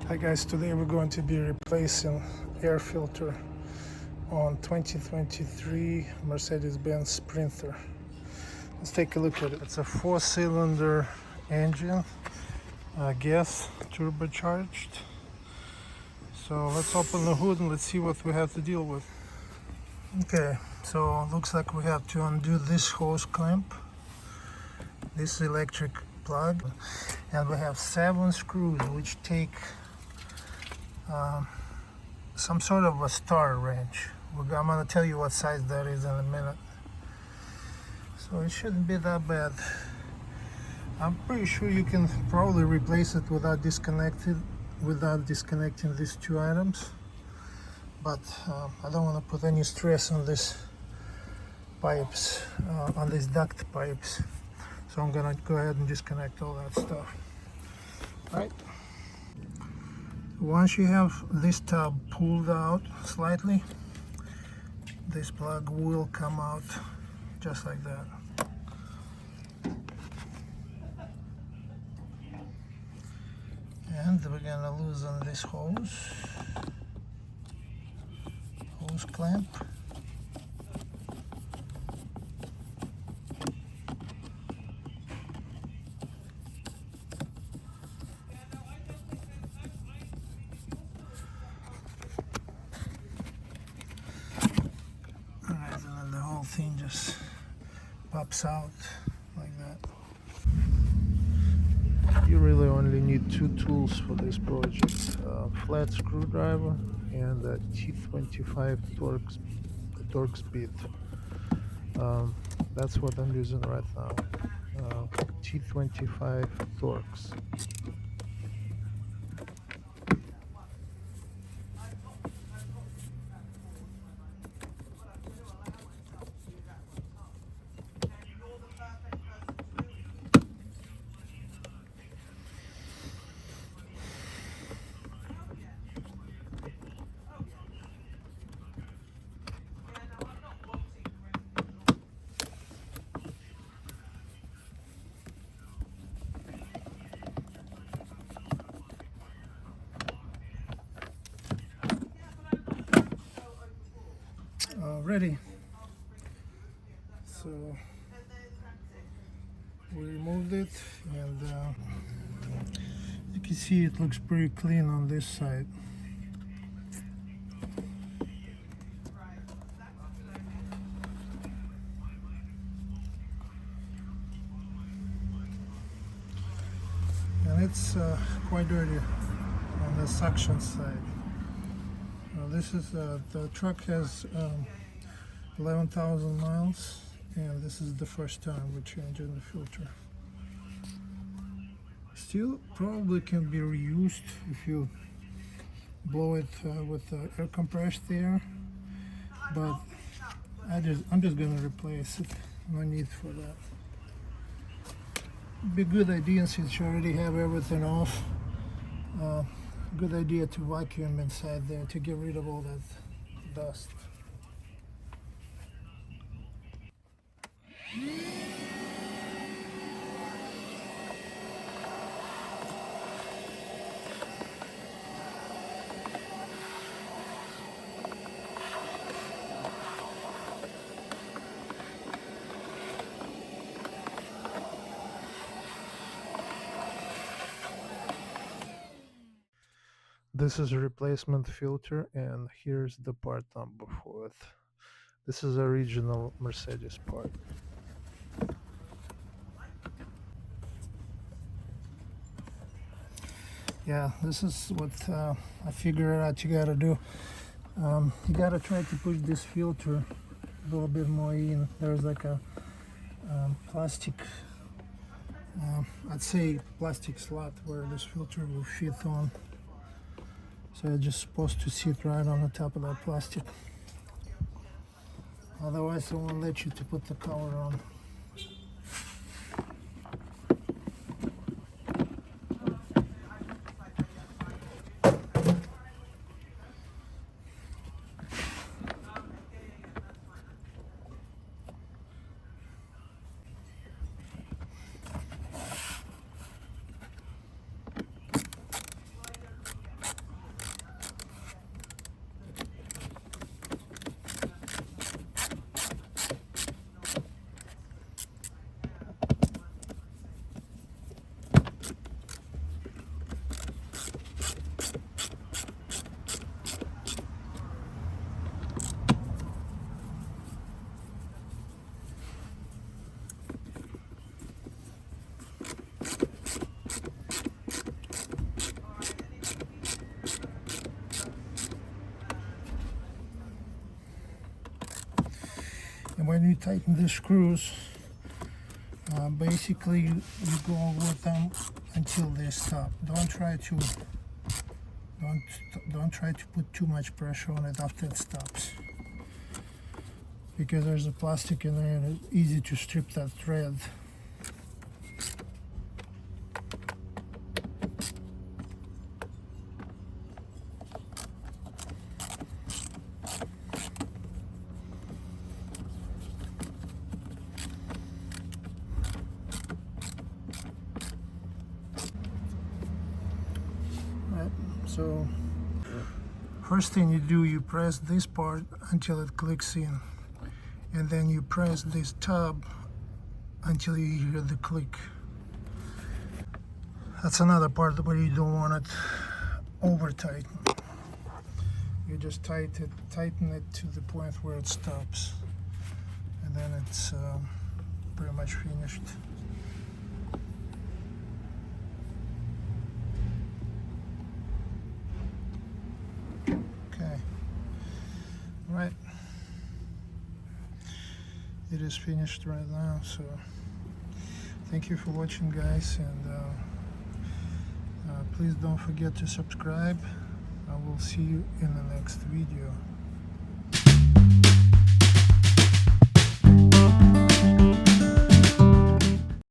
Hi guys, today we're going to be replacing air filter on 2023 Mercedes Benz Sprinter. Let's take a look at it. It's a 4-cylinder engine, gas turbocharged. So let's open the hood and let's see what we have to deal with. Okay, so it looks like we have to undo this hose clamp, this electric plug, and we have 7 screws which take some sort of a star wrench. I'm going to tell you what size that is in a minute. So it shouldn't be that bad. I'm pretty sure you can probably replace it without disconnecting these 2 items, but I don't want to put any stress on these pipes, on these duct pipes, so I'm gonna go ahead and disconnect all that stuff. Right. Once you have this tab pulled out slightly, this plug will come out just like that. And we're gonna loosen this hose clamp. Alright, and then the whole thing just pops out like that. You really only need 2 tools for this project: flat screwdriver and a T25 torx bit. That's what I'm using right now. T25 torx. Ready. So we removed it, and you can see it looks pretty clean on this side. And it's quite dirty on the suction side. This is the truck has 11,000 miles, and this is the first time we're changing the filter. Still probably can be reused if you blow it with air compressed air, but I'm just gonna replace it. No need for that. Be a good idea, since you already have everything off. Good idea to vacuum inside there to get rid of all that dust. This is a replacement filter, and here's the part number for it. This is original Mercedes part. Yeah, this is what I figured out you gotta do. You gotta try to push this filter a little bit more in. There's like a plastic, I'd say plastic slot where this filter will fit on. So it's just supposed to sit right on the top of that plastic. Otherwise, it won't let you to put the cover on. you tighten the screws, basically you go with them until they stop. Don't try to put too much pressure on it after it stops, because there's a plastic in there and it's easy to strip that thread. So first thing you do, you press this part until it clicks in, and then you press this tab until you hear the click. That's another part where you don't want it over tighten. You just tighten it to the point where it stops, and then it's pretty much finished. Right, it is finished right now, so thank you for watching, guys, and please don't forget to subscribe. I will see you in the next video.